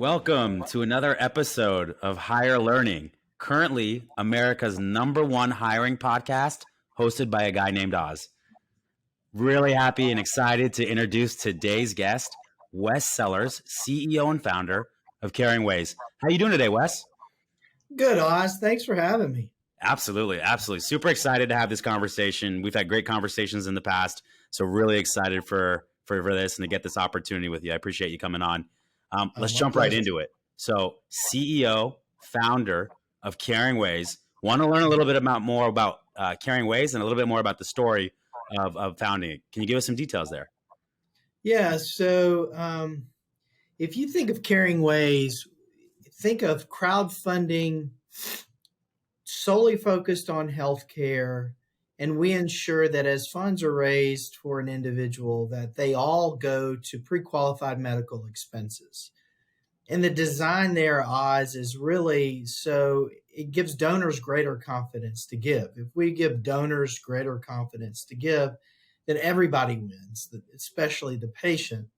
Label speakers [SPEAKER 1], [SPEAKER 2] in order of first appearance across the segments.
[SPEAKER 1] Welcome to another episode of Higher Learning, currently America's #1 hiring podcast, hosted by a guy named Oz. Really happy and excited to introduce today's guest, Wes Sellers, CEO and founder of CaringWays. How you doing today, Wes?
[SPEAKER 2] Good, Oz. Thanks for having me.
[SPEAKER 1] Absolutely. Super excited to have this conversation. We've had great conversations in the past, so really excited for this and to get this opportunity with you. I appreciate you coming on. Let's jump right into it. So, CEO, founder of CaringWays. Want to learn a little bit more about CaringWays and a little bit more about the story of founding it. Can you give us some details there?
[SPEAKER 2] Yeah. So, if you think of CaringWays, think of crowdfunding solely focused on healthcare, and we ensure that as funds are raised for an individual, that they all go to pre-qualified medical expenses. And the design there, Oz, is really so it gives donors greater confidence to give. If we give donors greater confidence to give, then everybody wins, especially the patient.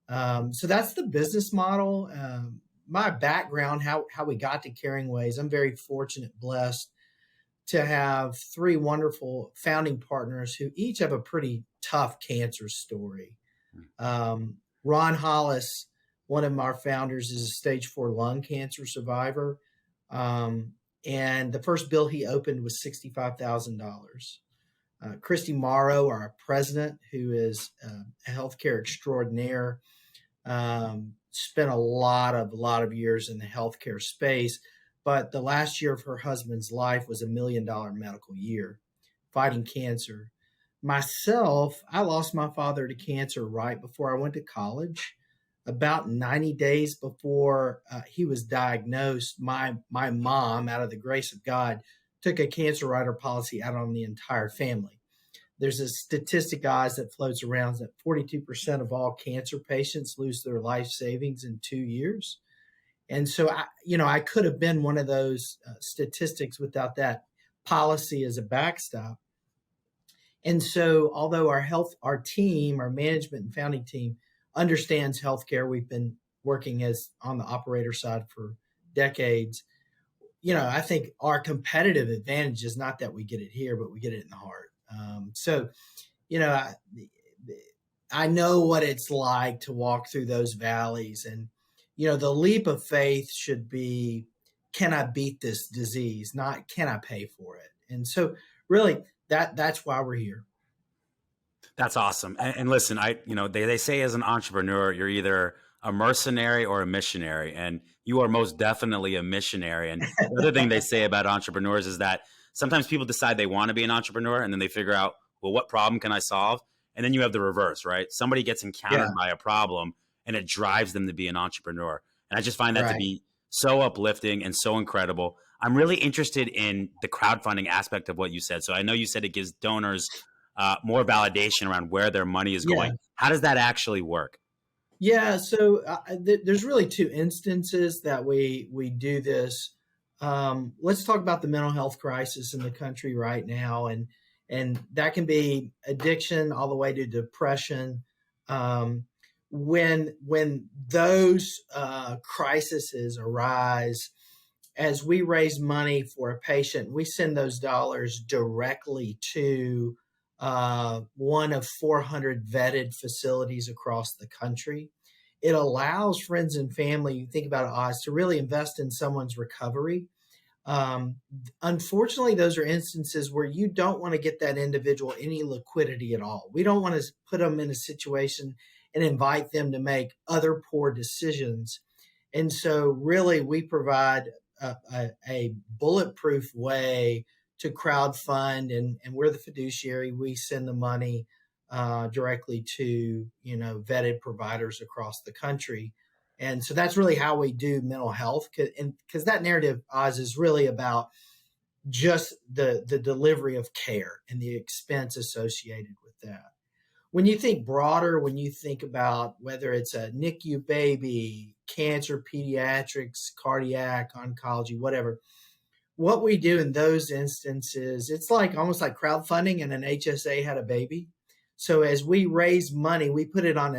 [SPEAKER 2] So that's the business model. My background, how we got to CaringWays, I'm very fortunate, blessed to have three wonderful founding partners who each have a pretty tough cancer story. Ron Hollis, one of our founders, is a stage 4 lung cancer survivor. And the first bill he opened was $65,000. Christy Morrow, our president, who is a healthcare extraordinaire, spent a lot of years in the healthcare space. But the last year of her husband's life was $1 million medical year, fighting cancer. Myself, I lost my father to cancer right before I went to college. About 90 days before he was diagnosed, my mom, out of the grace of God, took a cancer rider policy out on the entire family. There's a statistic, guys, that floats around that 42% of all cancer patients lose their life savings in 2 years. And so, I could have been one of those statistics without that policy as a backstop. And so, although our team, our management and founding team understands healthcare, we've been working as on the operator side for decades. I think our competitive advantage is not that we get it here, but we get it in the heart. I know what it's like to walk through those valleys, and the leap of faith should be, can I beat this disease? Not, can I pay for it? And so really that's why we're here.
[SPEAKER 1] That's awesome. And listen, they say as an entrepreneur, you're either a mercenary or a missionary, and you are most definitely a missionary. And the other thing they say about entrepreneurs is that sometimes people decide they want to be an entrepreneur, and then they figure out, well, what problem can I solve? And then you have the reverse, right? Somebody gets encountered by a problem, and it drives them to be an entrepreneur. And I just find that to be so uplifting and so incredible. I'm really interested in the crowdfunding aspect of what you said. So I know you said it gives donors more validation around where their money is going. How does that actually work?
[SPEAKER 2] Yeah, so there's really two instances that we do this. Let's talk about the mental health crisis in the country right now. And that can be addiction all the way to depression. When those crises arise, as we raise money for a patient, we send those dollars directly to one of 400 vetted facilities across the country. It allows friends and family, you think about it, Oz, to really invest in someone's recovery. Unfortunately, those are instances where you don't want to get that individual any liquidity at all. We don't want to put them in a situation and invite them to make other poor decisions. And so really we provide a bulletproof way to crowdfund, and we're the fiduciary. We send the money directly to, vetted providers across the country. And so that's really how we do mental health. Because that narrative, Oz, is really about just the delivery of care and the expense associated with that. When you think broader, when you think about whether it's a NICU baby, cancer, pediatrics, cardiac, oncology, whatever, what we do in those instances, it's like almost like crowdfunding and an HSA had a baby. So as we raise money, we put it on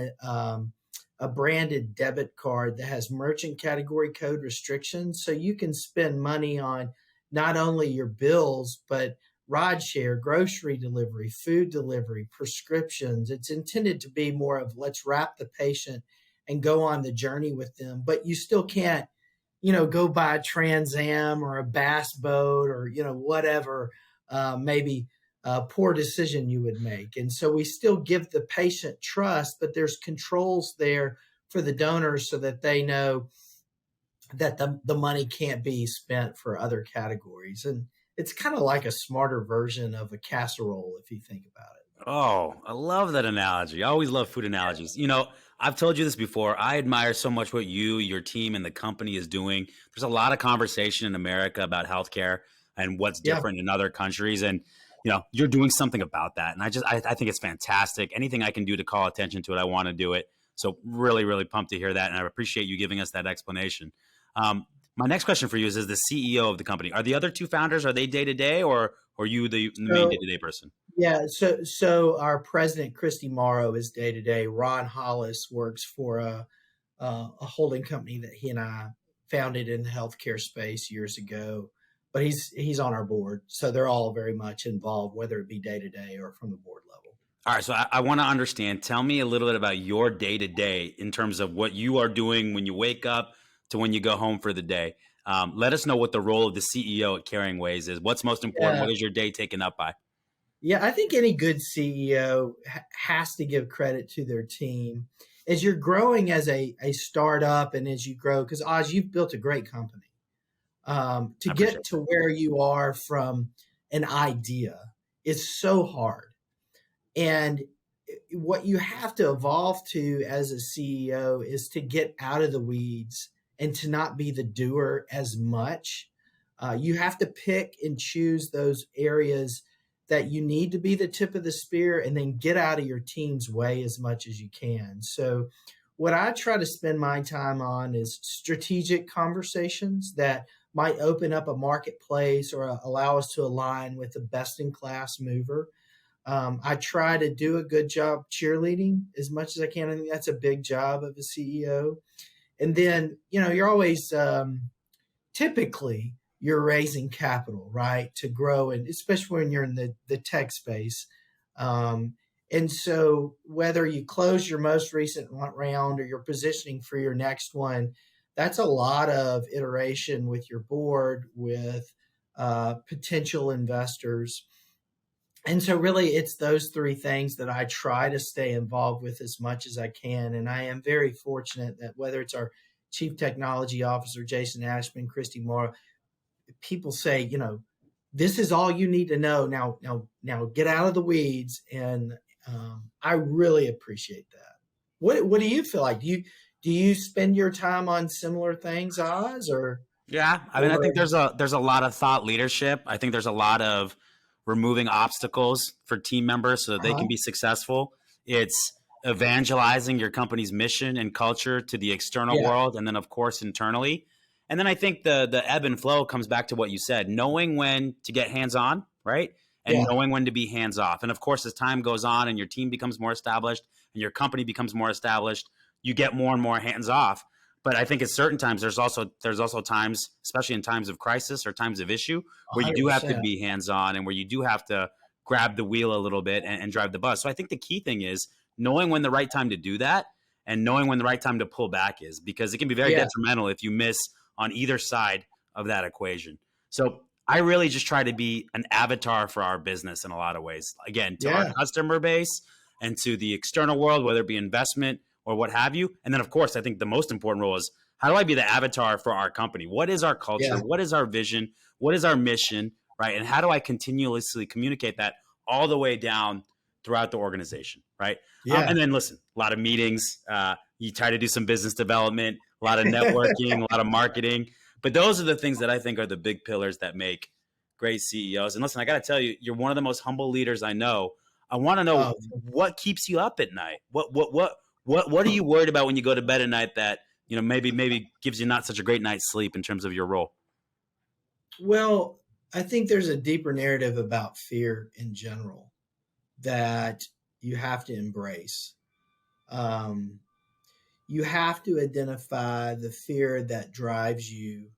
[SPEAKER 2] a branded debit card that has merchant category code restrictions. So you can spend money on not only your bills, but ride share, grocery delivery, food delivery, prescriptions. It's intended to be more of let's wrap the patient and go on the journey with them. But you still can't, go buy a Trans Am or a bass boat or, whatever, maybe a poor decision you would make. And so we still give the patient trust, but there's controls there for the donors so that they know that the money can't be spent for other categories. And it's kind of like a smarter version of a casserole if you think about it.
[SPEAKER 1] Oh, I love that analogy. I always love food analogies. I've told you this before. I admire so much what you, your team, and the company is doing. There's a lot of conversation in America about healthcare and what's
[SPEAKER 2] Yeah.
[SPEAKER 1] different in other countries. And, you're doing something about that. And I think it's fantastic. Anything I can do to call attention to it, I want to do it. So really, really pumped to hear that. And I appreciate you giving us that explanation. My next question for you is the CEO of the company. Are the other two founders, are they day to day or are you the main day
[SPEAKER 2] So
[SPEAKER 1] to day person?
[SPEAKER 2] yeah, so our president Christy Morrow is day to day. Ron Hollis works for a holding company that he and I founded in the healthcare space years ago. But he's on our board, so they're all very much involved, whether it be day to day or from the board level.
[SPEAKER 1] All right, so I want to understand. Tell me a little bit about your day to day in terms of what you are doing when you wake up to when you go home for the day. Let us know what the role of the CEO at CaringWays is. What's most important?
[SPEAKER 2] Yeah,
[SPEAKER 1] What is your day taken up by?
[SPEAKER 2] yeah. I think any good CEO has to give credit to their team as you're growing as a startup and as you grow. Because Oz, you've built a great company. To
[SPEAKER 1] I
[SPEAKER 2] get
[SPEAKER 1] appreciate
[SPEAKER 2] to
[SPEAKER 1] that.
[SPEAKER 2] where you are from an idea is so hard. And what you have to evolve to as a CEO is to get out of the weeds and to not be the doer as much. You have to pick and choose those areas that you need to be the tip of the spear and then get out of your team's way as much as you can. So, what I try to spend my time on is strategic conversations that might open up a marketplace or allow us to align with a best in class mover. I try to do a good job cheerleading as much as I can. I think that's a big job of a CEO. And then, you're always typically you're raising capital, right, to grow, and especially when you're in the tech space. Um, and so, whether you close your most recent round or you're positioning for your next one, that's a lot of iteration with your board, with potential investors. And so, really, it's those three things that I try to stay involved with as much as I can. And I am very fortunate that whether it's our Chief Technology Officer, Jason Ashman, Christy Morrow, people say, this is all you need to know. Now, get out of the weeds. And I really appreciate that. What do you feel like? Do you spend your time on similar things, Oz,
[SPEAKER 1] Yeah, I mean, I
[SPEAKER 2] or
[SPEAKER 1] think there's a lot of thought leadership. I think there's a lot of removing obstacles for team members so that they
[SPEAKER 2] uh-huh.
[SPEAKER 1] can be successful. It's evangelizing your company's mission and culture to the external
[SPEAKER 2] Yeah,
[SPEAKER 1] world, and then of course internally. And then I think the ebb and flow comes back to what you said: knowing when to get hands on, right, and
[SPEAKER 2] yeah,
[SPEAKER 1] knowing when to be hands off. And of course, as time goes on and your team becomes more established and your company becomes more established, you get more and more hands off. But I think at certain times there's also times, especially in times of crisis or times of issue, where you do have to
[SPEAKER 2] 100%.
[SPEAKER 1] be hands on and where you do have to grab the wheel a little bit and drive the bus. So I think the key thing is knowing when the right time to do that and knowing when the right time to pull back is, because it can be very
[SPEAKER 2] Yeah,
[SPEAKER 1] detrimental if you miss on either side of that equation. So I really just try to be an avatar for our business in a lot of ways. Again, to our
[SPEAKER 2] yeah,
[SPEAKER 1] customer base and to the external world, whether it be investment or what have you. And then, of course, I think the most important role is how do I be the avatar for our company? What is our culture?
[SPEAKER 2] yeah,
[SPEAKER 1] What is our vision? What is our mission? Right. And how do I continuously communicate that all the way down throughout the organization? Right.
[SPEAKER 2] yeah.
[SPEAKER 1] And then listen, a lot of meetings. You try to do some business development, a lot of networking, a lot of marketing. But those are the things that I think are the big pillars that make great CEOs. And listen, I got to tell you, you're one of the most humble leaders I know. I want to know
[SPEAKER 2] Oh,
[SPEAKER 1] what keeps you up at night. What are you worried about when you go to bed at night that maybe gives you not such a great night's sleep in terms of your role?
[SPEAKER 2] well, I think there's a deeper narrative about fear in general that you have to embrace. Um, you have to identify the fear that drives you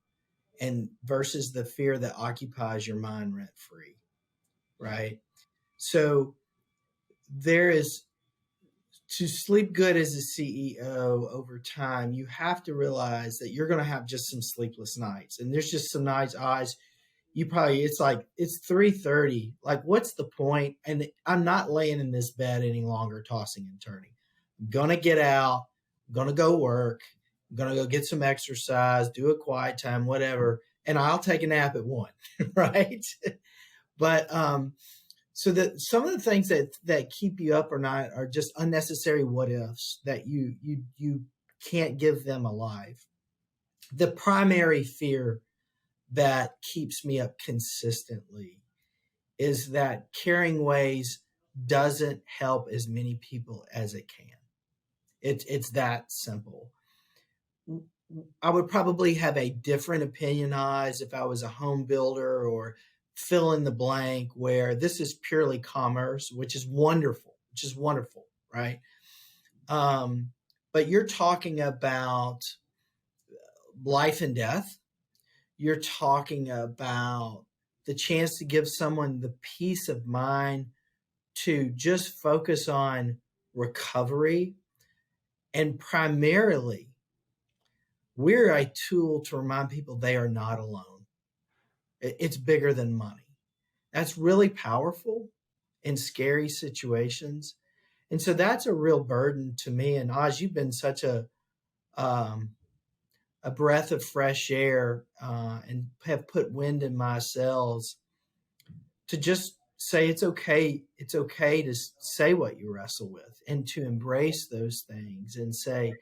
[SPEAKER 2] and versus the fear that occupies your mind rent free, right? So there is, to sleep good as a CEO over time, you have to realize that you're going to have just some sleepless nights. And there's just some nights, eyes, you probably, it's like, it's 3:30. Like, what's the point? And I'm not laying in this bed any longer, tossing and turning. I'm going to get out, I'm going to go work, I'm going to go get some exercise, do a quiet time, whatever. And I'll take a nap at 1, right? But, so that some of the things that keep you up or not are just unnecessary what ifs that you can't give them a life. The primary fear that keeps me up consistently is that CaringWays doesn't help as many people as it can. It's that simple. I would probably have a different opinion eyes if I was a home builder or fill in the blank, where this is purely commerce, which is wonderful, right? But you're talking about life and death. You're talking about the chance to give someone the peace of mind to just focus on recovery. And primarily, we're a tool to remind people they are not alone. It's bigger than money. That's really powerful in scary situations. And so that's a real burden to me. And Oz, you've been such um, a breath of fresh air and have put wind in my sails to just say it's okay. It's okay to say what you wrestle with and to embrace those things and say,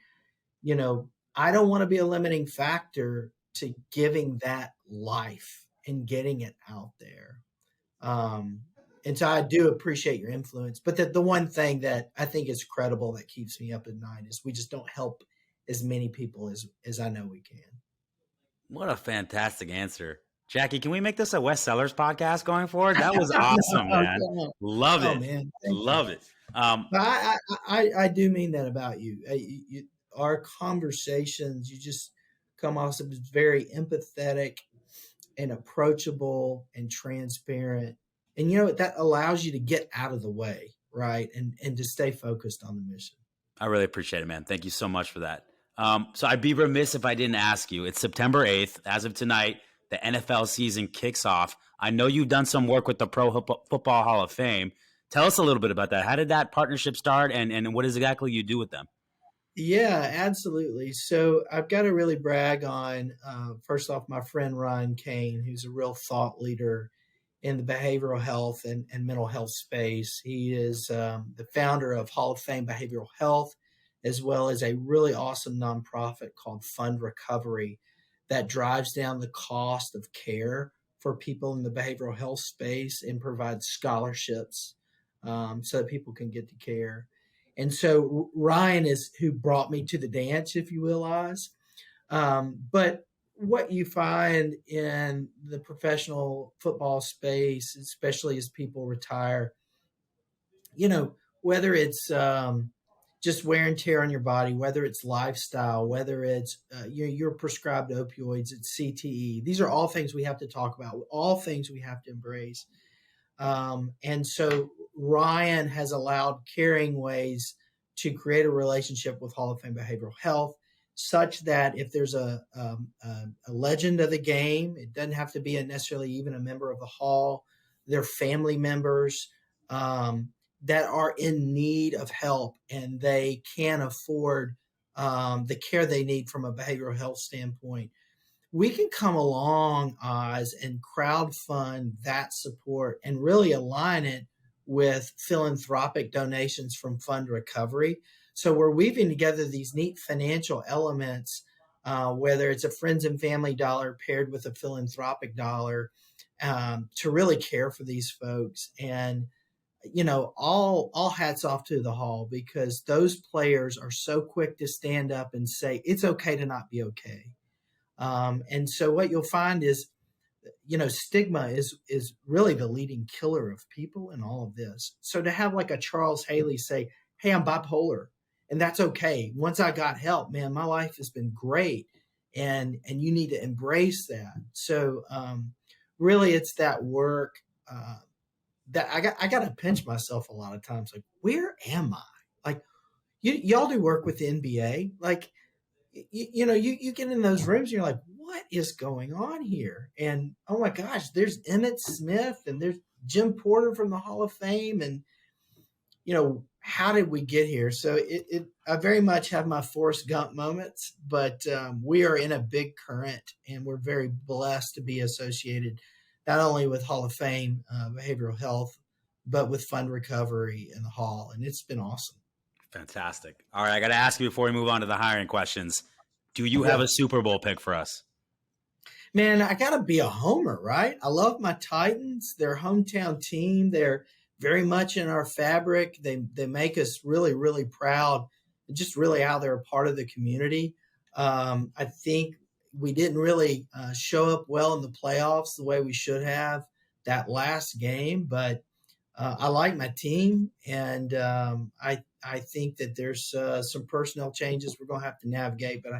[SPEAKER 2] you know, I don't want to be a limiting factor to giving that life and getting it out there. Um, and so I do appreciate your influence. But the one thing that I think is credible that keeps me up at night is we just don't help as many people as I know we can.
[SPEAKER 1] What a fantastic answer. Jackie, can we make this a Wes Sellers podcast going forward? That was awesome, man. Love
[SPEAKER 2] Oh
[SPEAKER 1] it.
[SPEAKER 2] man, thank you.
[SPEAKER 1] Love it.
[SPEAKER 2] But I do mean that about you. Our conversations, you just come off as very empathetic and approachable and transparent. And you know what? That allows you to get out of the way, right? And to stay focused on the mission.
[SPEAKER 1] I really appreciate it, man. Thank you so much for that. So I'd be remiss if I didn't ask you. It's September 8th. As of tonight, the NFL season kicks off. I know you've done some work with the Football Hall of Fame. Tell us a little bit about that. How did that partnership start, and what exactly you do with them?
[SPEAKER 2] Yeah, absolutely. So I've got to really brag on, first off, my friend Ryan Kane, who's a real thought leader in the behavioral health and mental health space. He is the founder of Hall of Fame Behavioral Health, as well as a really awesome nonprofit called Fund Recovery that drives down the cost of care for people in the behavioral health space and provides scholarships so that people can get to care. And so Ryan is who brought me to the dance, if you will, Oz. But what you find in the professional football space, especially as people retire, you know, whether it's just wear and tear on your body, whether it's lifestyle, whether it's you're prescribed opioids, it's CTE. These are all things we have to talk about, all things we have to embrace. And so Ryan has allowed CaringWays to create a relationship with Hall of Fame Behavioral Health, such that if there's a legend of the game, it doesn't have to be necessarily even a member of the Hall. They're family members that are in need of help, and they can't afford the care they need from a behavioral health standpoint. We can come along, Oz, and crowd fund that support and really align it with philanthropic donations from Fund Recovery. So we're weaving together these neat financial elements, whether it's a friends and family dollar paired with a philanthropic dollar, to really care for these folks. And you know, all hats off to the Hall, because those players are so quick to stand up and say it's okay to not be okay. And so what you'll find is, you know, stigma is really the leading killer of people in all of this. So to have like a Charles Haley say, "Hey, I'm bipolar," and that's okay. Once I got help, man, my life has been great, and you need to embrace that. So really, it's that work that I got to pinch myself a lot of times. Like, where am I? Like, y'all do work with the NBA, like you get in those rooms and you're like, what is going on here? And oh my gosh, there's Emmett Smith and there's Jim Porter from the Hall of Fame. And, how did we get here? So I very much have my Forrest Gump moments, but we are in a big current and we're very blessed to be associated not only with Hall of Fame behavioral health, but with fund recovery in the Hall. And it's been awesome.
[SPEAKER 1] Fantastic. All right, I got to ask you before we move on to the hiring questions. Do you have
[SPEAKER 2] Yeah.
[SPEAKER 1] a Super Bowl pick for us?
[SPEAKER 2] Man, I gotta be a homer, right? I love my Titans. They're a hometown team. They're very much in our fabric. They make us really, really proud. Just really how they're a part of the community. I think we didn't really show up well in the playoffs the way we should have that last game, but I like my team, and I think that there's some personnel changes we're going to have to navigate. But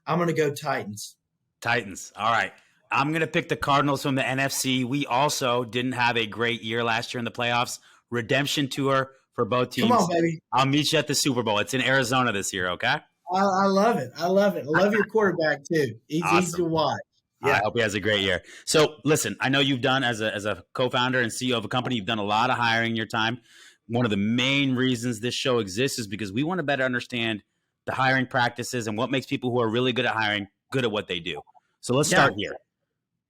[SPEAKER 2] I'm going to go Titans.
[SPEAKER 1] Titans. All right. I'm going to pick the Cardinals from the NFC. We also didn't have a great year last year in the playoffs. Redemption tour for both teams.
[SPEAKER 2] Come on, baby.
[SPEAKER 1] I'll meet you at the Super Bowl. It's in Arizona this year, okay?
[SPEAKER 2] I love it. I love it. I love your quarterback, too. He's easy to watch.
[SPEAKER 1] Yeah. I hope he has a great year. So, listen, I know you've done, as a co-founder and CEO of a company, you've done a lot of hiring in your time. One of the main reasons this show exists is because we want to better understand the hiring practices and what makes people who are really good at hiring good at what they do. So let's start here.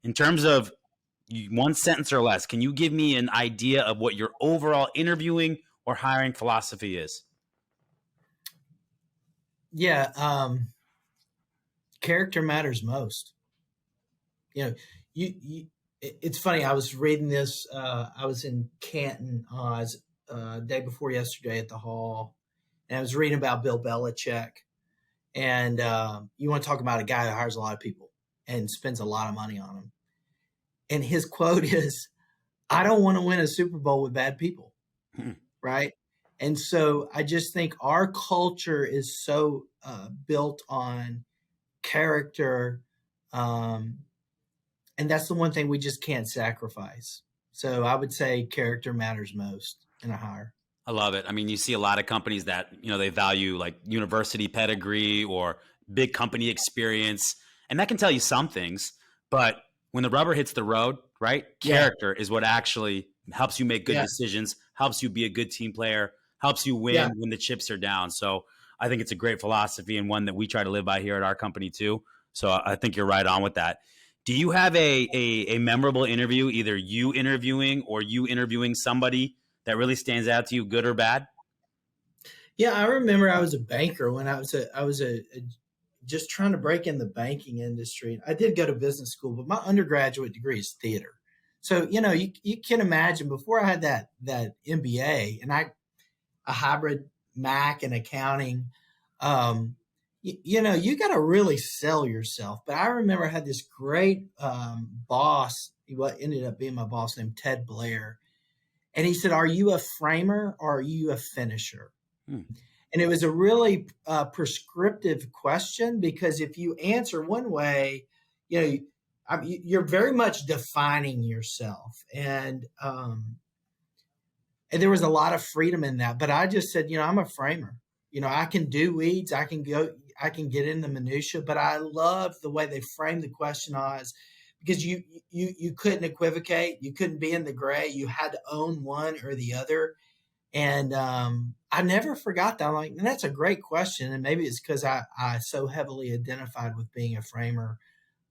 [SPEAKER 1] In terms of one sentence or less, can you give me an idea of what your overall interviewing or hiring philosophy is?
[SPEAKER 2] Yeah. Character matters most. It's funny. I was reading this. I was in Canton day before yesterday at the Hall, and I was reading about Bill Belichick. And you want to talk about a guy that hires a lot of people and spends a lot of money on them. And his quote is, I don't want to win a Super Bowl with bad people. Right. And so I just think our culture is so built on character. And that's the one thing we just can't sacrifice. So I would say character matters most in a hire.
[SPEAKER 1] I love it. I mean, you see a lot of companies that, they value like university pedigree or big company experience. And that can tell you some things, but when the rubber hits the road, right? Character is what actually helps you make good decisions, helps you be a good team player, helps you win when the chips are down. So I think it's a great philosophy and one that we try to live by here at our company too. So I think you're right on with that. Do you have a memorable interview, either you interviewing or you interviewing somebody that really stands out to you, good or bad?
[SPEAKER 2] Yeah, I remember I was a banker when I was just trying to break in the banking industry. I did go to business school, but my undergraduate degree is theater. So, you can imagine before I had that MBA and a hybrid Mac and accounting, you got to really sell yourself. But I remember I had this great boss, what ended up being my boss, named Ted Blair. And he said, are you a framer or are you a finisher? And it was a really prescriptive question, because if you answer one way, you're very much defining yourself. And there was a lot of freedom in that. But I just said, I'm a framer. I can do weeds. I can get in the minutia, but I love the way they framed the question as, because you couldn't equivocate. You couldn't be in the gray. You had to own one or the other. And I never forgot that. I'm like, and that's a great question. And maybe it's because I so heavily identified with being a framer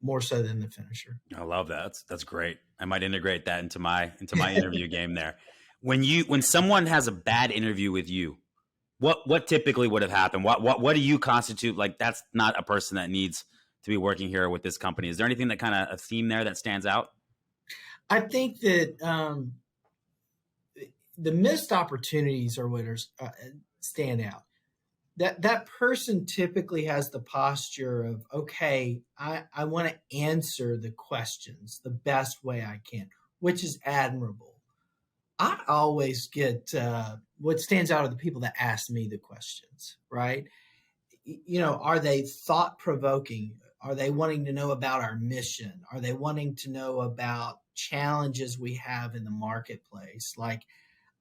[SPEAKER 2] more so than the finisher.
[SPEAKER 1] I love that. That's great. I might integrate that into my interview game there. When someone has a bad interview with you, what typically would have happened? What do you constitute like that's not a person that needs to be working here with this company? Is there anything that kind of a theme there that stands out?
[SPEAKER 2] I think that the missed opportunities are what stand out. That person typically has the posture of, okay, I want to answer the questions the best way I can, which is admirable. I always get what stands out are the people that ask me the questions, right? Are they thought provoking? Are they wanting to know about our mission? Are they wanting to know about challenges we have in the marketplace? Like,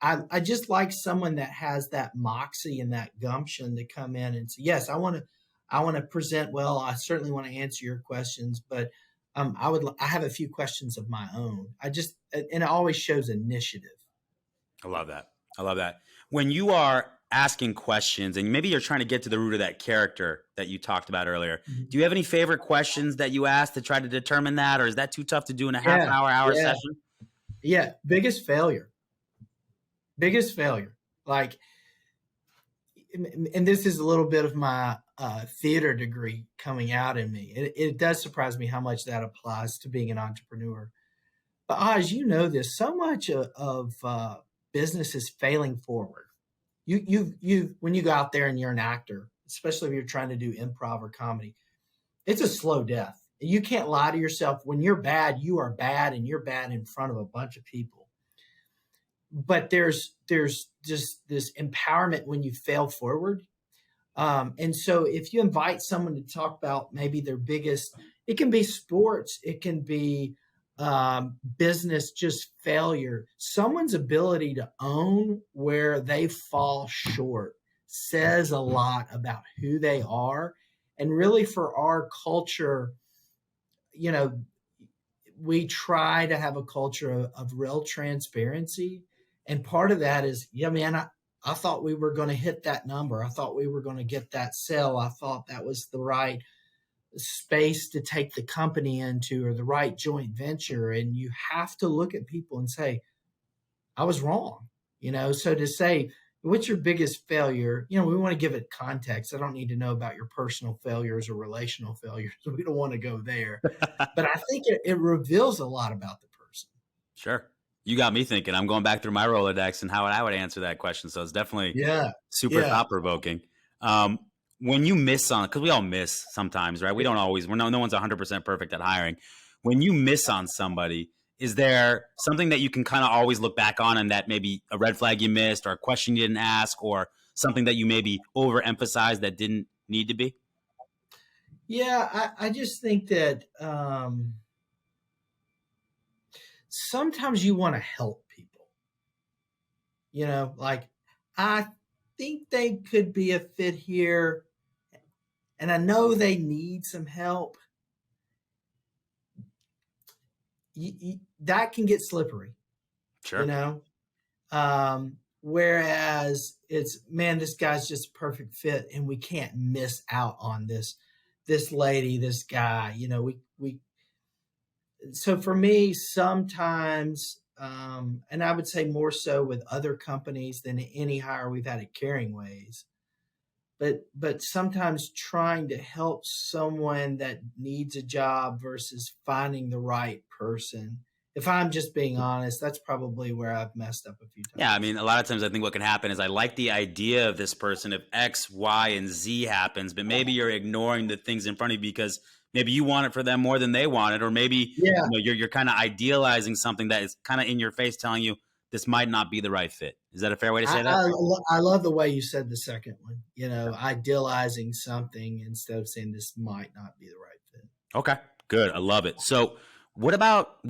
[SPEAKER 2] I just like someone that has that moxie and that gumption to come in and say, yes, I want to present well. I certainly want to answer your questions, but I have a few questions of my own. And it always shows initiative.
[SPEAKER 1] I love that. I love that. When you are asking questions and maybe you're trying to get to the root of that character that you talked about earlier,
[SPEAKER 2] Mhm.
[SPEAKER 1] do you have any favorite questions that you ask to try to determine that? Or is that too tough to do in a half
[SPEAKER 2] Yeah,
[SPEAKER 1] hour
[SPEAKER 2] yeah,
[SPEAKER 1] session?
[SPEAKER 2] yeah. Biggest failure. Like, and this is a little bit of my theater degree coming out in me. It does surprise me how much that applies to being an entrepreneur. But Oz, you know this. So much of business is failing forward. When you go out there and you're an actor, especially if you're trying to do improv or comedy, it's a slow death. You can't lie to yourself. When you're bad, you are bad, and you're bad in front of a bunch of people. But there's just this empowerment when you fail forward. And so if you invite someone to talk about maybe their biggest, it can be sports, it can be business, just failure. Someone's ability to own where they fall short says a lot about who they are. And really, for our culture, you know, we try to have a culture of real transparency. And part of that is, yeah, man, I thought we were going to hit that number. I thought we were going to get that sale. I thought that was the right space to take the company into, or the right joint venture. And you have to look at people and say, I was wrong. So to say, what's your biggest failure? We want to give it context. I don't need to know about your personal failures or relational failures. We don't want to go there. But I think it reveals a lot about the person.
[SPEAKER 1] Sure. You got me thinking. I'm going back through my Rolodex and how I would answer that question. So it's definitely
[SPEAKER 2] Yeah.
[SPEAKER 1] super
[SPEAKER 2] Yeah.
[SPEAKER 1] thought provoking. When you miss on, because we all miss sometimes, right? We don't always, no one's 100% perfect at hiring. When you miss on somebody, is there something that you can kind of always look back on, and that maybe a red flag you missed, or a question you didn't ask, or something that you maybe overemphasized that didn't need to be?
[SPEAKER 2] Yeah. I just think that sometimes you want to help people, like, I think they could be a fit here, and I know they need some help. That can get slippery, you
[SPEAKER 1] Sure.
[SPEAKER 2] know? Whereas it's, man, this guy's just a perfect fit, and we can't miss out on this lady, this guy. So for me, sometimes, and I would say more so with other companies than any hire we've had at CaringWays, but sometimes trying to help someone that needs a job versus finding the right person. If I'm just being honest, that's probably where I've messed up a few
[SPEAKER 1] Yeah, I
[SPEAKER 2] times.
[SPEAKER 1] mean, a lot of times I think what can happen is I like the idea of this person if X, Y, and Z happens, but maybe you're ignoring the things in front of you because maybe you want it for them more than they want it, or maybe
[SPEAKER 2] Yeah,
[SPEAKER 1] you're kind of idealizing something that is kind of in your face, telling you this might not be the right fit. Is that a fair way to
[SPEAKER 2] I,
[SPEAKER 1] say that?
[SPEAKER 2] I, I love the way you said the second one. Idealizing something instead of saying this might not be the right fit.
[SPEAKER 1] Okay, good. I love it. So, what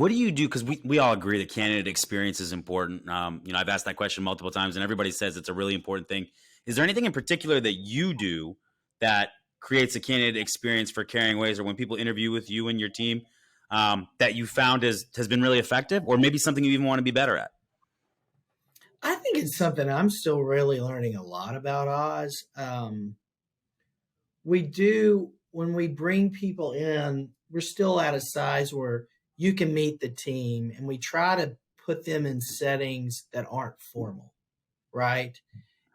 [SPEAKER 1] do you do? Because we all agree that candidate experience is important. I've asked that question multiple times, and everybody says it's a really important thing. Is there anything in particular that you do that creates a candidate experience for CaringWays, or when people interview with you and your team, that you found has been really effective, or maybe something you even want to be better at?
[SPEAKER 2] I think it's something I'm still really learning a lot about, Oz. We do, when we bring people in, we're still at a size where you can meet the team, and we try to put them in settings that aren't formal, right?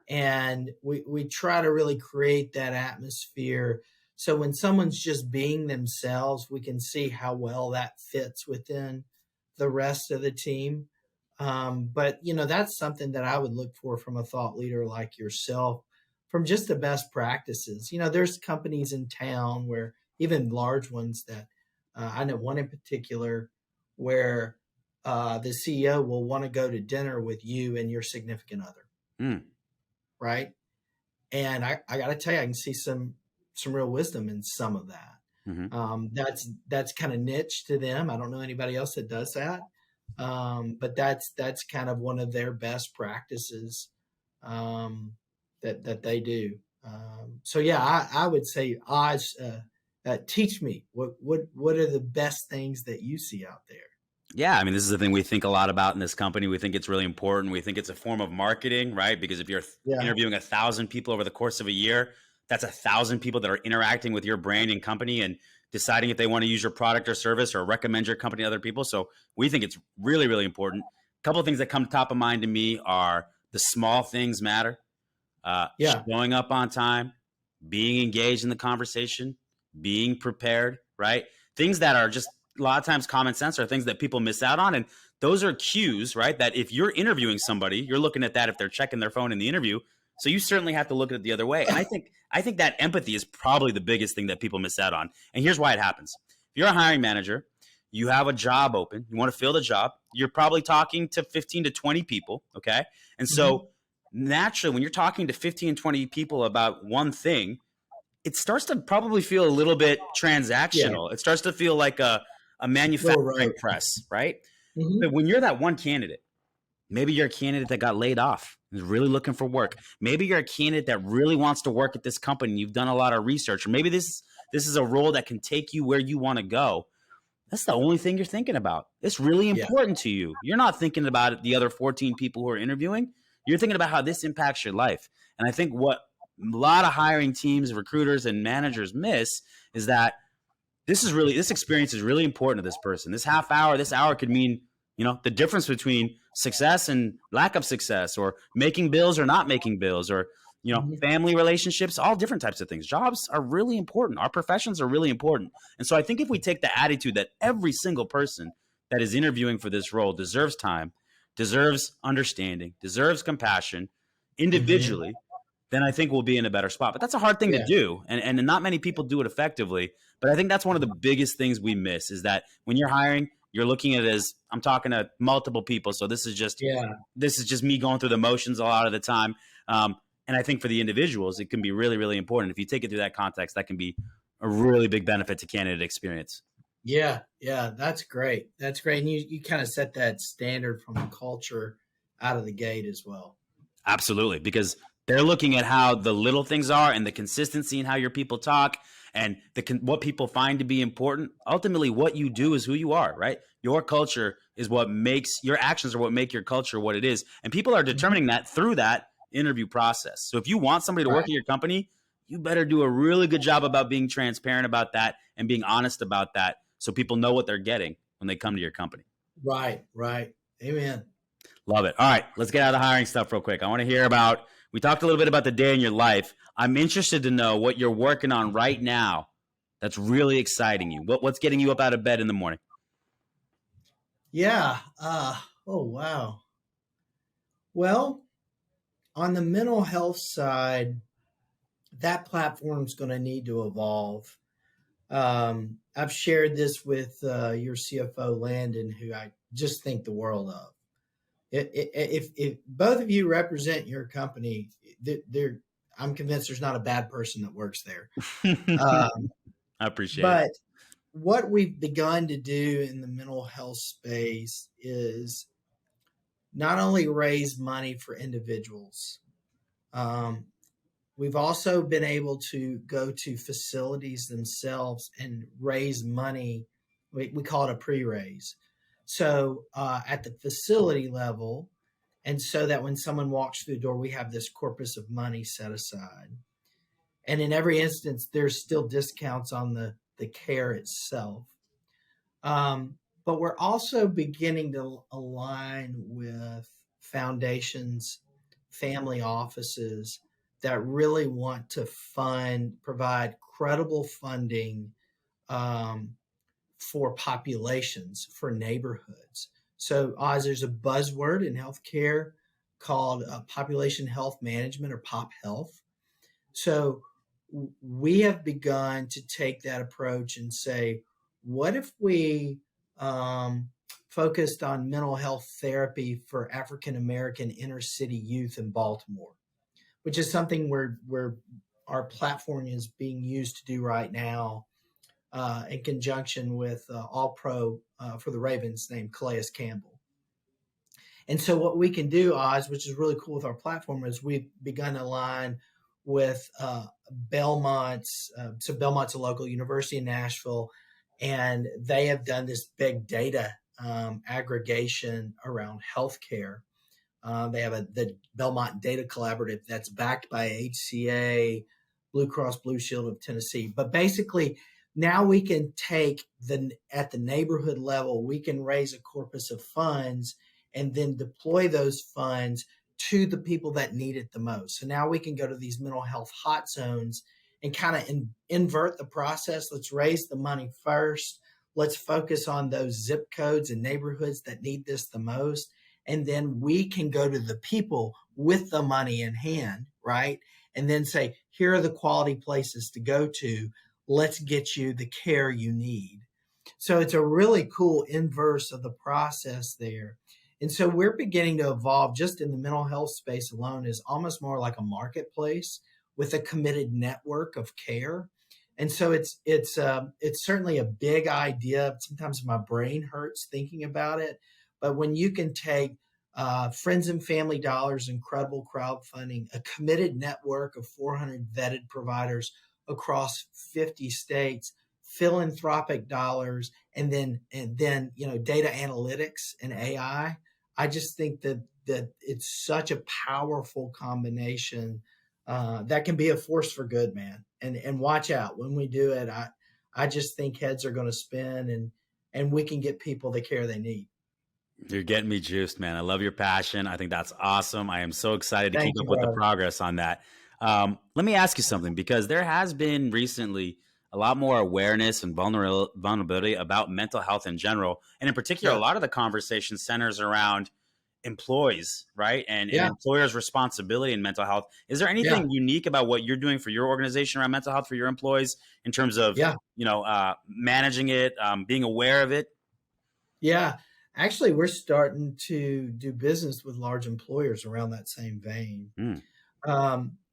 [SPEAKER 2] And we try to really create that atmosphere. So when someone's just being themselves, we can see how well that fits within the rest of the team. But that's something that I would look for from a thought leader like yourself, from just the best practices. There's companies in town, where even large ones, that I know one in particular, where the CEO will want to go to dinner with you and your significant other.
[SPEAKER 1] Mm,
[SPEAKER 2] right? And I got to tell you, I can see some real wisdom in some of that.
[SPEAKER 1] hmm.
[SPEAKER 2] That's kind of niche to them. I don't know anybody else that does that, but that's kind of one of their best practices that they do. So yeah, I would say, Oz, teach me what are the best things that you see out there?
[SPEAKER 1] Yeah, I mean, this is the thing we think a lot about in this company. We think it's really important. We think it's a form of marketing, right? Because if you're
[SPEAKER 2] Yeah,
[SPEAKER 1] interviewing 1,000 people over the course of a year, that's 1,000 people that are interacting with your brand and company and deciding if they want to use your product or service or recommend your company to other people. So we think it's really, really important. A couple of things that come top of mind to me are the small things matter,
[SPEAKER 2] yeah,
[SPEAKER 1] showing up on time, being engaged in the conversation, being prepared, right? Things that are just a lot of times common sense are things that people miss out on. And those are cues, right? That if you're interviewing somebody, you're looking at that if they're checking their phone in the interview. So you certainly have to look at it the other way. And I think that empathy is probably the biggest thing that people miss out on. And here's why it happens. If you're a hiring manager, you have a job open, you want to fill the job, you're probably talking to 15 to 20 people, okay? And
[SPEAKER 2] hmm
[SPEAKER 1] so naturally, when you're talking to 15, 20 people about one thing, it starts to probably feel a little bit
[SPEAKER 2] yeah,
[SPEAKER 1] transactional. It starts to feel like a
[SPEAKER 2] little rote.
[SPEAKER 1] manufacturing press, right? But
[SPEAKER 2] hmm
[SPEAKER 1] when you're that one candidate, maybe you're a candidate that got laid off, is really looking for work. Maybe you're a candidate that really wants to work at this company. You've done a lot of research, or maybe this is a role that can take you where you want to go. That's the only thing you're thinking about. It's really
[SPEAKER 2] Yeah,
[SPEAKER 1] important to you. You're not thinking about the other 14 people who are interviewing. You're thinking about how this impacts your life. And I think what a lot of hiring teams, recruiters, and managers miss is that this experience is really important to this person. This hour could mean, the difference between success and lack of success, or making bills or not making bills, or
[SPEAKER 2] hmm
[SPEAKER 1] family relationships, all different types of things. Jobs are really important. Our professions are really important. And so I think if we take the attitude that every single person that is interviewing for this role deserves time, deserves understanding, deserves compassion
[SPEAKER 2] hmm
[SPEAKER 1] individually, then I think we'll be in a better spot. But that's a hard thing to
[SPEAKER 2] yeah,
[SPEAKER 1] do. And not many people do it effectively. But I think that's one of the biggest things we miss is that when you're hiring, you're looking at it as I'm talking to multiple people. So
[SPEAKER 2] yeah.
[SPEAKER 1] this is just me going through the motions a lot of the time. And I think for the individuals, it can be really, really important. If you take it through that context, that can be a really big benefit to candidate experience.
[SPEAKER 2] Yeah, yeah, that's great. That's great. And you kind of set that standard from a culture out of the gate as well.
[SPEAKER 1] Absolutely, because they're looking at how the little things are and the consistency in how your people talk and what people find to be important. Ultimately, what you do is who you are, right? Your culture is what makes your actions are what make your culture what it is, and people are
[SPEAKER 2] hmm
[SPEAKER 1] determining that through that interview process. So if you want somebody to work
[SPEAKER 2] Right,
[SPEAKER 1] at your company, you better do a really good job about being transparent about that and being honest about that, so people know what they're getting when they come to your company.
[SPEAKER 2] right, right. Amen.
[SPEAKER 1] Love it. All right, let's get out of the hiring stuff real quick. I want to hear about, we talked a little bit about the day in your life. I'm interested to know what you're working on right now that's really exciting you. What's getting you up out of bed in the morning?
[SPEAKER 2] Yeah. Oh, wow. Well, on the mental health side, that platform's going to need to evolve. I've shared this with your CFO, Landon, who I just think the world of. If both of you represent your company, there, I'm convinced there's not a bad person that works there.
[SPEAKER 1] I
[SPEAKER 2] Um,
[SPEAKER 1] appreciate it.
[SPEAKER 2] but what we've begun to do in the mental health space is not only raise money for individuals, um, we've also been able to go to facilities themselves and raise money. We call it a pre raise. So at the facility level, and so that when someone walks through the door, we have this corpus of money set aside. And in every instance, there's still discounts on the care itself. But we're also beginning to align with foundations, family offices that really want to provide credible funding um, for populations, for neighborhoods. So, Oz, there's a buzzword in healthcare called population health management, or pop health. So we have begun to take that approach and say, what if we um, focused on mental health therapy for African American inner city youth in Baltimore, which is something where our platform is being used to do right now in conjunction with All Pro for the Ravens named Calais Campbell. And so what we can do, Oz, which is really cool with our platform, is we've begun to align with Belmont's. So Belmont's a local university in Nashville, and they have done this big data aggregation around healthcare. They have the Belmont Data Collaborative that's backed by HCA, Blue Cross Blue Shield of Tennessee. But basically, now we can take at the neighborhood level, we can raise a corpus of funds and then deploy those funds to the people that need it the most. So now we can go to these mental health hot zones and kind of invert the process. Let's raise the money first. Let's focus on those zip codes and neighborhoods that need this the most. And then we can go to the people with the money in hand, right? And then say, here are the quality places to go to. Let's get you the care you need. So it's a really cool inverse of the process there. And so we're beginning to evolve just in the mental health space alone is almost more like a marketplace with a committed network of care. And so it's certainly a big idea. Sometimes my brain hurts thinking about it. But when you can take friends and family dollars, incredible crowdfunding, a committed network of 400 vetted providers across 50 states, philanthropic dollars, and then data analytics and AI. I just think that it's such a powerful combination that can be a force for good, man. And watch out when we do it. I just think heads are going to spin, and we can get people the care they need.
[SPEAKER 1] You're getting me juiced, man. I love your passion. I think that's awesome. I am so excited to keep
[SPEAKER 2] Thank you,
[SPEAKER 1] up with the
[SPEAKER 2] brother.
[SPEAKER 1] progress on that. Let me ask you something, because there has been recently a lot more awareness and vulnerability about mental health in general. And in particular, a
[SPEAKER 2] Yeah,
[SPEAKER 1] lot of the conversation centers around employees, right? And
[SPEAKER 2] yeah,
[SPEAKER 1] employers' responsibility in mental health. Is there
[SPEAKER 2] yeah,
[SPEAKER 1] anything unique about what you're doing for your organization around mental health for your employees in terms of,
[SPEAKER 2] yeah,
[SPEAKER 1] managing it, being aware of it?
[SPEAKER 2] yeah. Actually, we're starting to do business with large employers around that same vein.
[SPEAKER 1] Mm,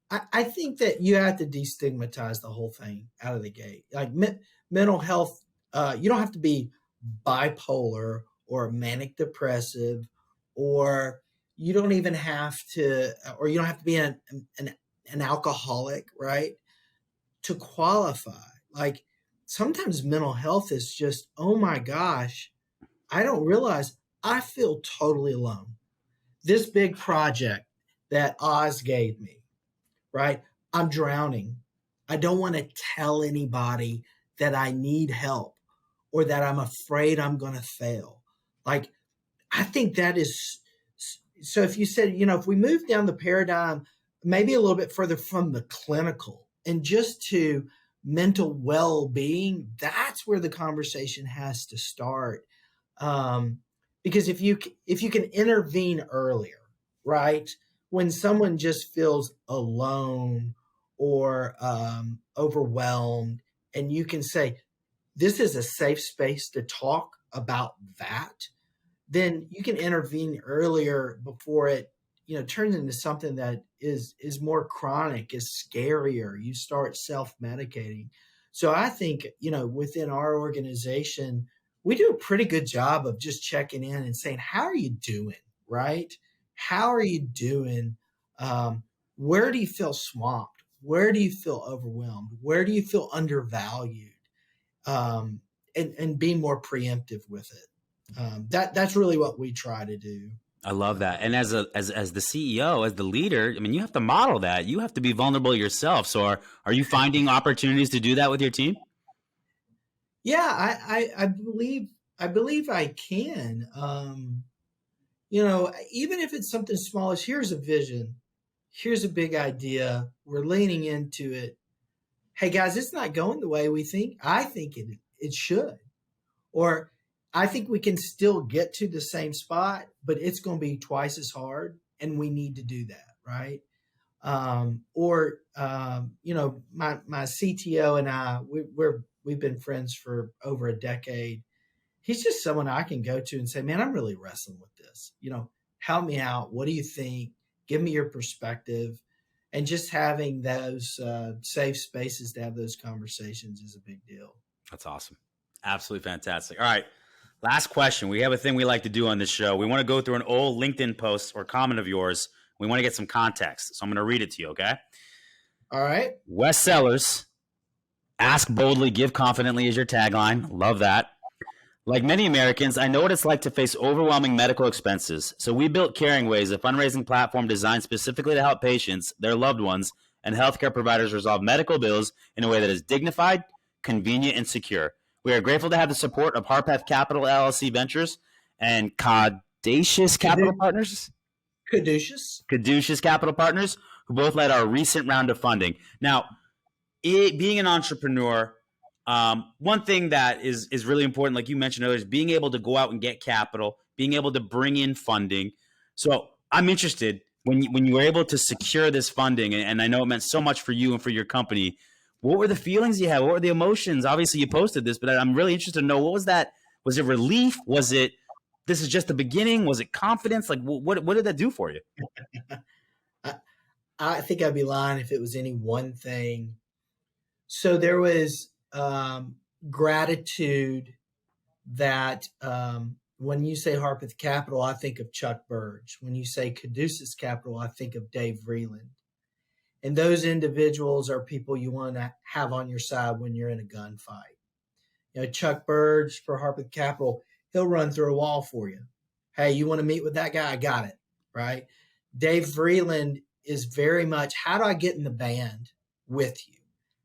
[SPEAKER 2] I think that you have to destigmatize the whole thing out of the gate. Like mental health, you don't have to be bipolar or manic depressive, or you don't even have to, or you don't have to be an alcoholic, right? To qualify. Like sometimes mental health is just, oh my gosh, I don't realize I feel totally alone. This big project that Oz gave me, right? I'm drowning. I don't want to tell anybody that I need help or that I'm afraid I'm going to fail. Like, I think that is so. If you said, if we move down the paradigm, maybe a little bit further from the clinical and just to mental well being, that's where the conversation has to start. Um, because if you can intervene earlier, right, when someone just feels alone or overwhelmed, and you can say, "This is a safe space to talk about that," then you can intervene earlier before it turns into something that is more chronic, is scarier. You start self-medicating. So I think within our organization we do a pretty good job of just checking in and saying, how are you doing, right? How are you doing? Where do you feel swamped? Where do you feel overwhelmed? Where do you feel undervalued? um, and be more preemptive with it. That's really what we try to do.
[SPEAKER 1] I love
[SPEAKER 2] Uh,
[SPEAKER 1] that. And as the CEO, as the leader, I mean, you have to model that. You have to be vulnerable yourself. So are you finding opportunities to do that with your team?
[SPEAKER 2] yeah, I believe I can. Even if it's something small as here's a vision, here's a big idea, we're leaning into it. Hey guys, it's not going the way we think. I think it should. Or I think we can still get to the same spot, but it's going to be twice as hard, and we need to do that, right? My CTO and I, we've been friends for over a decade, he's just someone I can go to and say, man, I'm really wrestling with this. Help me out. What do you think? Give me your perspective. And just having those safe spaces to have those conversations is a big deal.
[SPEAKER 1] That's awesome. Absolutely fantastic. All right. Last question. We have a thing we like to do on this show. We want to go through an old LinkedIn post or comment of yours. We want to get some context. So I'm going to read it to you, okay?
[SPEAKER 2] All right.
[SPEAKER 1] Wes Sellers, ask boldly, give confidently is your tagline. Love that. Like many Americans, I know what it's like to face overwhelming medical expenses. So we built CaringWays, a fundraising platform designed specifically to help patients, their loved ones, and healthcare providers resolve medical bills in a way that is dignified, convenient, and secure. We are grateful to have the support of Harpath Capital LLC Ventures and Caduceus Capital Partners. Caduceus Capital Partners, who both led our recent round of funding. Now, being an entrepreneur, one thing that is really important, like you mentioned earlier, is being able to go out and get capital, being able to bring in funding. So I'm interested when you were able to secure this funding, and I know it meant so much for you and for your company. What were the feelings you had? What were the emotions? Obviously, you posted this, but I'm really interested to know, what was that? Was it relief? Was it, this is just the beginning? Was it confidence? Like, what did that do for you?
[SPEAKER 2] I think I'd be lying if it was any one thing. So there was gratitude that when you say Harpath Capital, I think of Chuck Burge. When you say Caduceus Capital, I think of Dave Vreeland. And those individuals are people you want to have on your side when you're in a gunfight. Chuck Burge for Harpath Capital, he'll run through a wall for you. Hey, you want to meet with that guy? I got it, right? Dave Vreeland is very much, how do I get in the band with you?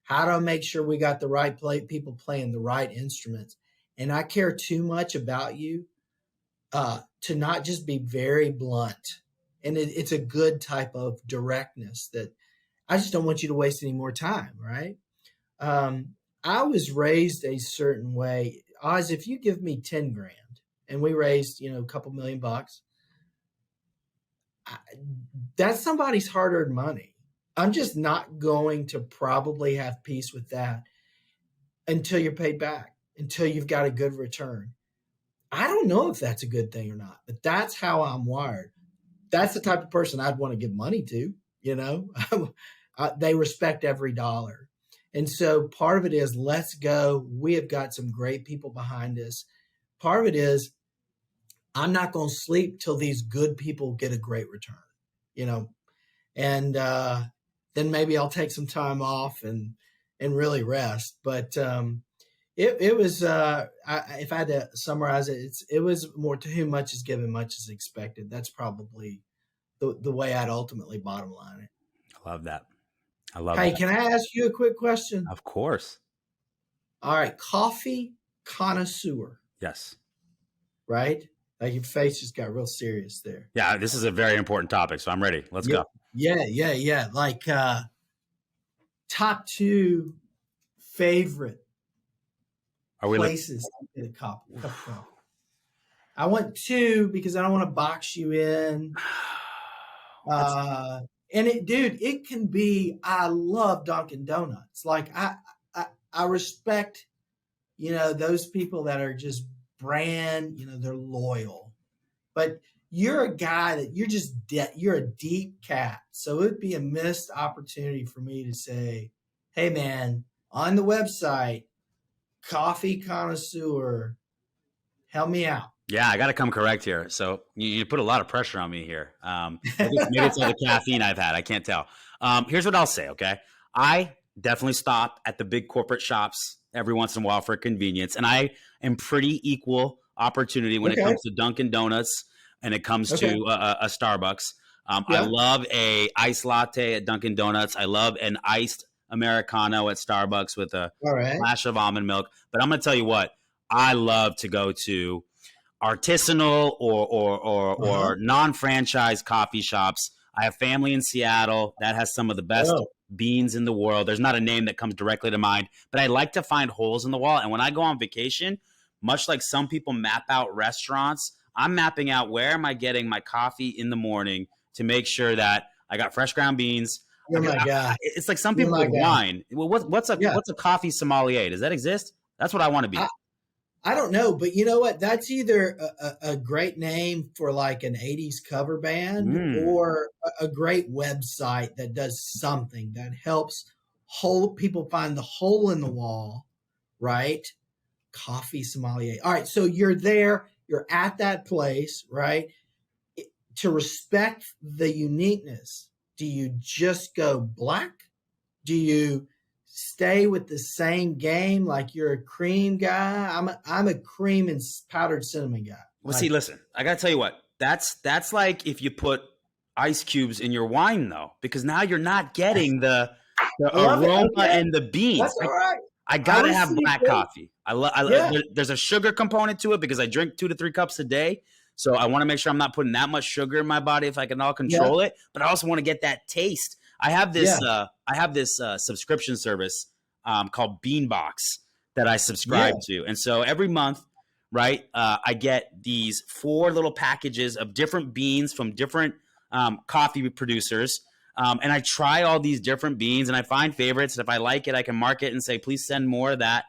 [SPEAKER 2] How do I make sure we got the right people playing the right instruments? And I care too much about you to not just be very blunt. And it's a good type of directness that I just don't want you to waste any more time, right? I was raised a certain way. Oz, if you give me 10 grand and we raised, a couple $1,000,000, that's somebody's hard-earned money. I'm just not going to probably have peace with that until you're paid back, until you've got a good return. I don't know if that's a good thing or not, but that's how I'm wired. That's the type of person I'd want to give money to, They respect every dollar. And so part of it is, let's go. We have got some great people behind us. Part of it is, I'm not going to sleep till these good people get a great return, and then maybe I'll take some time off and really rest. But it was, if I had to summarize it, it was more, to whom much is given, much is expected. That's probably the way I'd ultimately bottom line it.
[SPEAKER 1] I love that.
[SPEAKER 2] Hey, can I ask you a quick question?
[SPEAKER 1] Of course.
[SPEAKER 2] All right. Coffee connoisseur.
[SPEAKER 1] Yes.
[SPEAKER 2] Right? Like, your face just got real serious there.
[SPEAKER 1] Yeah, this is a very important topic, so I'm ready. Let's go.
[SPEAKER 2] Yeah. Like, top 2 favorite places to get a cup of coffee. I want 2 because I don't want to box you in. And it can be, I love Dunkin' Donuts. Like, I respect, those people that are just brand, they're loyal. But you're a guy that you're just, you're a deep cat. So it'd be a missed opportunity for me to say, hey man, on the website, coffee connoisseur, help me out.
[SPEAKER 1] Yeah, I got to come correct here. So you put a lot of pressure on me here. Maybe it's all the caffeine I've had. I can't tell. Here's what I'll say, okay? I definitely stop at the big corporate shops every once in a while for convenience. And I am pretty equal opportunity when it comes to Dunkin' Donuts and it comes to a Starbucks. I love a iced latte at Dunkin' Donuts. I love an iced Americano at Starbucks with a splash of almond milk. But I'm going to tell you what, I love to go to artisanal or non-franchise coffee shops. I have family in Seattle that has some of the best beans in the world. There's not a name that comes directly to mind, but I like to find holes in the wall. And when I go on vacation, much like some people map out restaurants, I'm mapping out, where am I getting my coffee in the morning to make sure that I got fresh ground beans.
[SPEAKER 2] Oh my God.
[SPEAKER 1] It's like some people with wine. Well, what's a coffee sommelier? Does that exist? That's what I want to be.
[SPEAKER 2] I don't know, but you know what? That's either a great name for like an 80s cover band
[SPEAKER 1] Mm.
[SPEAKER 2] or a great website that does something that helps people find the hole in the wall, right? Coffee sommelier. All right, so you're there, you're at that place, right? To respect the uniqueness, do you just go black? Do you stay with the same game like you're a cream guy? I'm a cream and powdered cinnamon guy.
[SPEAKER 1] Well, see,
[SPEAKER 2] Like,
[SPEAKER 1] listen, I gotta tell you what. That's like if you put ice cubes in your wine, though, because now you're not getting the
[SPEAKER 2] I love it.
[SPEAKER 1] aroma
[SPEAKER 2] Okay,
[SPEAKER 1] and the beans.
[SPEAKER 2] that's all right.
[SPEAKER 1] I
[SPEAKER 2] I
[SPEAKER 1] gotta have
[SPEAKER 2] listen to
[SPEAKER 1] black
[SPEAKER 2] you.
[SPEAKER 1] coffee.
[SPEAKER 2] Yeah,
[SPEAKER 1] There's a sugar component to it because I drink 2 to 3 cups a day. So I want to make sure I'm not putting that much sugar in my body if I can all
[SPEAKER 2] yeah,
[SPEAKER 1] control it. But I also want to get that taste.
[SPEAKER 2] yeah,
[SPEAKER 1] I have this subscription service called Beanbox that I
[SPEAKER 2] yeah,
[SPEAKER 1] subscribe to, and so every month, right, I get these 4 little packages of different beans from different coffee producers. And I try all these different beans and I find favorites. And if I like it, I can mark it and say, please send more of that.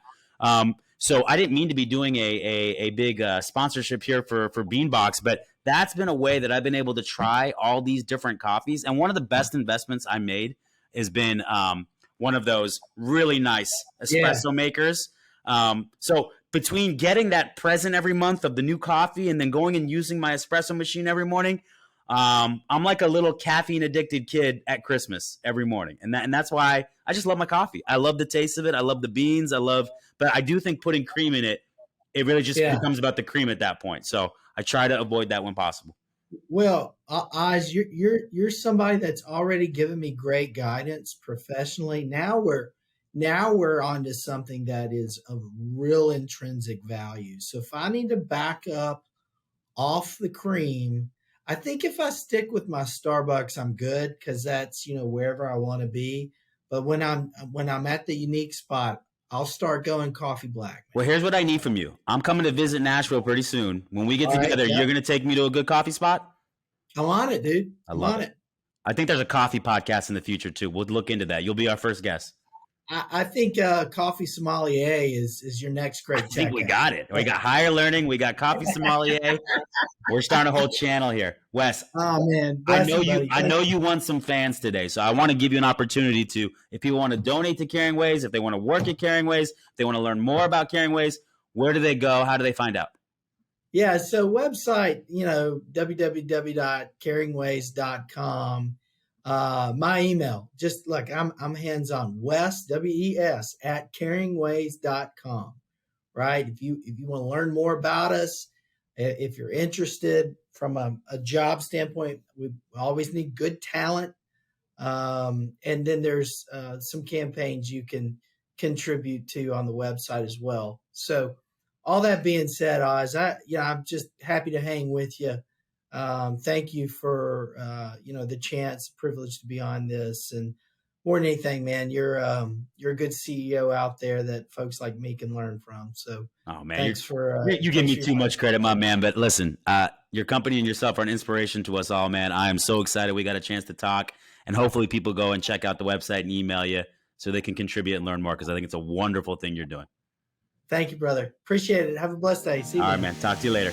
[SPEAKER 1] So I didn't mean to be doing a big sponsorship here for Beanbox, but that's been a way that I've been able to try all these different coffees. And one of the best investments I made has been one of those really nice
[SPEAKER 2] yeah.
[SPEAKER 1] espresso makers. So between getting that present every month of the new coffee and then going and using my espresso machine every morning, I'm like a little caffeine addicted kid at Christmas every morning, and that's why I just love my coffee. I love the taste of it. I love the beans. But I do think putting cream in it, it really just
[SPEAKER 2] Yeah.
[SPEAKER 1] becomes about the cream at that point. So I try to avoid that when possible.
[SPEAKER 2] Well, Oz, you're somebody that's already given me great guidance professionally. Now we're on to something that is of real intrinsic value. So if I need to back up off the cream, I think if I stick with my Starbucks, I'm good because that's wherever I want to be. But when I'm at the unique spot, I'll start going coffee black,
[SPEAKER 1] Well,
[SPEAKER 2] man.
[SPEAKER 1] here's what I need from you. I'm coming to visit Nashville pretty soon. When we get
[SPEAKER 2] All right,
[SPEAKER 1] together,
[SPEAKER 2] yeah,
[SPEAKER 1] you're going to take me to a good coffee spot.
[SPEAKER 2] I'm on it, dude.
[SPEAKER 1] I
[SPEAKER 2] I'm
[SPEAKER 1] love
[SPEAKER 2] on
[SPEAKER 1] it.
[SPEAKER 2] it.
[SPEAKER 1] I think there's a coffee podcast in the future too. We'll look into that. You'll be our first guest.
[SPEAKER 2] I think coffee sommelier is your next
[SPEAKER 1] I
[SPEAKER 2] great
[SPEAKER 1] think
[SPEAKER 2] tech
[SPEAKER 1] we
[SPEAKER 2] app.
[SPEAKER 1] got it. We got higher learning. We got coffee sommelier. We're starting a whole channel here. Wes,
[SPEAKER 2] Oh man,
[SPEAKER 1] I
[SPEAKER 2] bless
[SPEAKER 1] know
[SPEAKER 2] you,
[SPEAKER 1] you
[SPEAKER 2] buddy.
[SPEAKER 1] I know you won some fans today. So I want to give you an opportunity to, if people want to donate to CaringWays, if they want to work at CaringWays, if they want to learn more about CaringWays, where do they go? How do they find out?
[SPEAKER 2] Yeah, so website, www.caringways.com. My email, just look, I'm hands on. Wes, WES at caringways.com. Right? If you want to learn more about us, if you're interested from a job standpoint, we always need good talent. And then there's some campaigns you can contribute to on the website as well. So, all that being said, Oz, I'm just happy to hang with you. Thank you for the chance, privilege to be on this, and more than anything, man, you're a good CEO out there that folks like me can learn from. So,
[SPEAKER 1] Oh man,
[SPEAKER 2] thanks for
[SPEAKER 1] you give
[SPEAKER 2] thanks
[SPEAKER 1] me
[SPEAKER 2] for your
[SPEAKER 1] too
[SPEAKER 2] time.
[SPEAKER 1] much credit, my man. But listen, your company and yourself are an inspiration to us all, man. I am so excited we got a chance to talk, and hopefully people go and check out the website and email you so they can contribute and learn more because I think it's a wonderful thing you're doing.
[SPEAKER 2] Thank you, brother. Appreciate it. Have a blessed day. See you,
[SPEAKER 1] All right,
[SPEAKER 2] man.
[SPEAKER 1] man. Talk to you later.